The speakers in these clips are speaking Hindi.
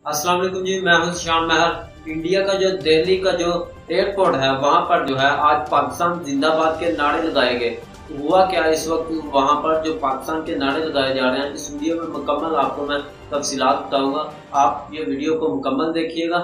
अस्सलाम वालेकुम जी, मैं हूं शान महर। इंडिया का जो दिल्ली का जो एयरपोर्ट है वहां पर जो है आज पाकिस्तान जिंदाबाद के नारे लगाए गए। हुआ क्या इस वक्त वहां पर जो पाकिस्तान के नारे लगाए जा रहे हैं, इस वीडियो में मुकम्मल आपको मैं तफसीलात बताऊंगा। आप ये वीडियो को मुकम्मल देखिएगा।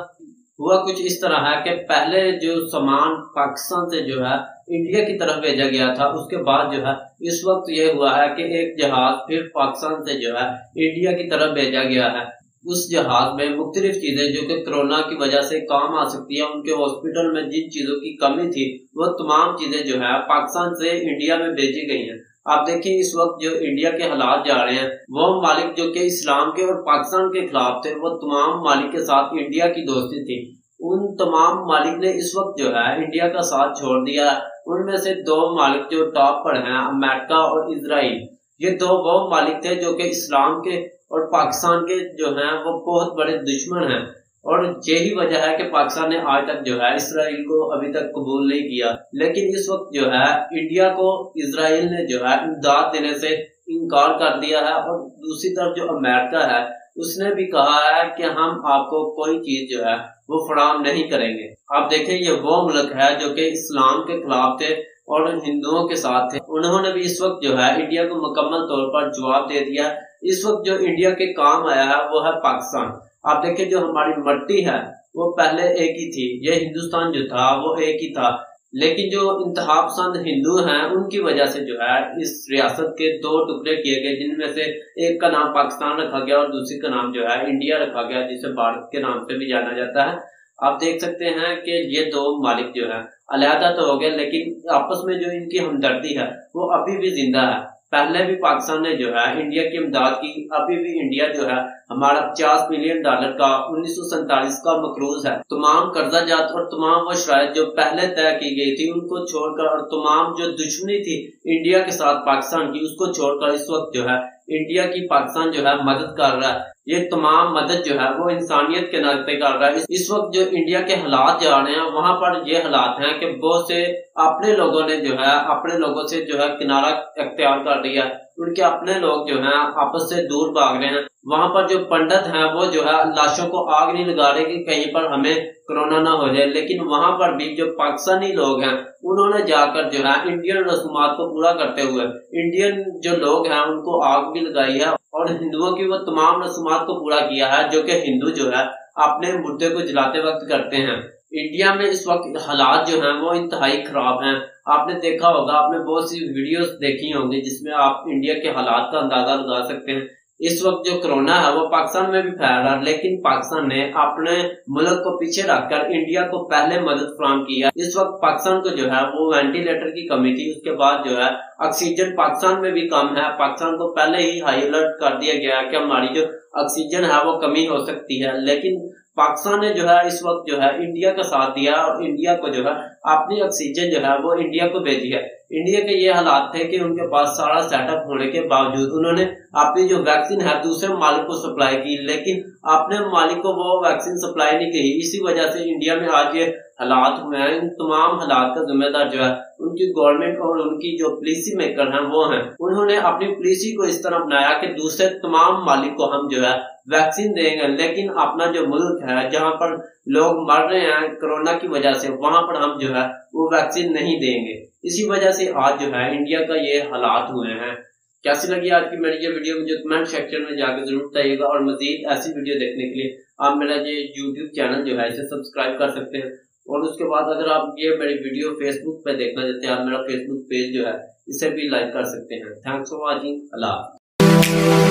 हुआ कुछ इस तरह है कि पहले जो सामान पाकिस्तान से जो है इंडिया की तरफ भेजा गया था, उसके बाद जो है इस वक्त ये हुआ है कि एक जहाज फिर पाकिस्तान से जो है इंडिया की तरफ भेजा गया है। उस जहाज में मुख्तलिफ चीजें जो कि कोरोना की वजह से काम आ सकती है, उनके हॉस्पिटल में जिन चीजों की कमी थी वो तमाम चीजें जो है पाकिस्तान से इंडिया में भेजी गई हैं। आप देखिए इस वक्त जो इंडिया के हालात जा रहे हैं, वो मालिक जो कि इस्लाम के और पाकिस्तान के खिलाफ थे, वो तमाम मालिक के साथ इंडिया की दोस्ती थी। उन तमाम मालिक ने इस वक्त जो है इंडिया का साथ छोड़ दिया। उनमें से दो मालिक जो टॉप पर हैं, अमेरिका और इजराइल। ये दो वो मालिक थे जो कि इस्लाम के और पाकिस्तान के जो हैं वो बहुत बड़े दुश्मन हैं, और यही वजह है कि पाकिस्तान ने आज तक जो है इसराइल को अभी तक कबूल नहीं किया। लेकिन इस वक्त जो है इंडिया को इसराइल ने जो है इमदाद देने से इनकार कर दिया है, और दूसरी तरफ जो अमेरिका है उसने भी कहा है कि हम आपको कोई चीज जो है वो फराहम नहीं करेंगे। आप देखें ये वो मुल्क है जो कि इस्लाम के खिलाफ थे और हिंदुओं के साथ थे। उन्होंने भी इस वक्त जो है इंडिया को मुकम्मल तौर पर जवाब दे दिया। इस वक्त जो इंडिया के काम आया है वो है पाकिस्तान। आप देखें जो हमारी मट्टी है वो पहले एक ही थी, ये हिंदुस्तान जो था वो एक ही था, लेकिन जो इंतहा पसंद हिंदू हैं उनकी वजह से जो है इस रियासत के दो टुकड़े किए गए, जिनमें से एक का नाम पाकिस्तान रखा गया और दूसरी का नाम जो है इंडिया रखा गया, जिसे भारत के नाम से भी जाना जाता है। आप देख सकते हैं कि ये दो मालिक जो है अलहदा तो हो गए, लेकिन आपस में जो इनकी हमदर्दी है वो अभी भी जिंदा है। पहले भी पाकिस्तान ने जो है इंडिया की इमदाद की, अभी भी इंडिया जो है हमारा $50 मिलियन का 1947 का मकरूज है। तमाम कर्जा जात और तमाम वो शराइत जो पहले तय की गई थी उनको छोड़कर, और तमाम जो दुश्मनी थी इंडिया के साथ पाकिस्तान की, उसको छोड़कर इस वक्त जो है इंडिया की पाकिस्तान जो है मदद कर रहा है। ये तमाम मदद जो है वो इंसानियत के नाते कर रहा है। इस वक्त जो इंडिया के हालात जा रहे हैं वहां पर ये हालात हैं कि बहुत से अपने लोगों ने जो है अपने लोगों से जो है किनारा अख्तियार कर लिया। उनके अपने लोग जो हैं आपस से दूर भाग रहे हैं। वहां पर जो पंडित हैं वो जो है लाशों को आग नहीं लगा रहे कि कहीं पर हमें कोरोना ना हो जाए, लेकिन वहां पर भी जो पाकिस्तानी लोग हैं उन्होंने जाकर जो है इंडियन रसूमात को पूरा करते हुए इंडियन जो लोग हैं उनको आग भी लगाई है, और हिंदुओं की वो तमाम रसूमात को पूरा किया है जो कि हिंदू जो है अपने मुर्दे को जलाते वक्त करते हैं। इंडिया में इस वक्त हालात जो हैं वो इंतहाई खराब हैं। आपने देखा होगा, आपने बहुत सी वीडियोस देखी होंगी जिसमें आप इंडिया के हालात का अंदाजा लगा सकते हैं। इस वक्त जो कोरोना है वो पाकिस्तान में भी फैल रहा है, लेकिन पाकिस्तान ने अपने मुल्क को पीछे रखकर इंडिया को पहले मदद फराहम किया। इस वक्त पाकिस्तान को जो है वो वेंटिलेटर की कमी थी, उसके बाद जो है ऑक्सीजन पाकिस्तान में भी कम है। पाकिस्तान को पहले ही हाई अलर्ट कर दिया गया कि हमारी जो ऑक्सीजन है वो कमी हो सकती है, लेकिन पाकिस्तान ने जो है इस वक्त जो है इंडिया का साथ दिया और इंडिया को जो है अपनी ऑक्सीजन जो है वो इंडिया को भेजी है। इंडिया के ये हालात थे कि उनके पास सारा सेटअप होने के बावजूद उन्होंने अपनी जो वैक्सीन है दूसरे मालिक को सप्लाई की, लेकिन अपने मालिक को वो वैक्सीन सप्लाई नहीं की। इसी वजह से इंडिया में आज ये हालात हुए हैं। इन तमाम हालात का जिम्मेदार जो है उनकी गवर्नमेंट और उनकी जो पॉलिसी मेकर हैं वो हैं। उन्होंने अपनी पॉलिसी को इस तरह बनाया कि दूसरे तमाम मालिक को हम जो है वैक्सीन देंगे, लेकिन अपना जो मुल्क है जहां पर लोग मर रहे हैं कोरोना की वजह से, वहां पर हम जो है वो वैक्सीन नहीं देंगे। इसी वजह से आज जो है इंडिया का ये हालात हुए हैं। कैसी लगी आज की मेरी ये वीडियो, मुझे कमेंट सेक्शन में जाकर जरूर बताइएगा, और मजीद ऐसी वीडियो देखने के लिए आप मेरा ये यूट्यूब चैनल जो है इसे सब्सक्राइब कर सकते हैं। और उसके बाद अगर आप ये मेरी वीडियो फेसबुक पे देखना चाहते हैं, आप मेरा फेसबुक पेज जो है इसे भी लाइक कर सकते हैं। Thanks for watching. अल्लाह।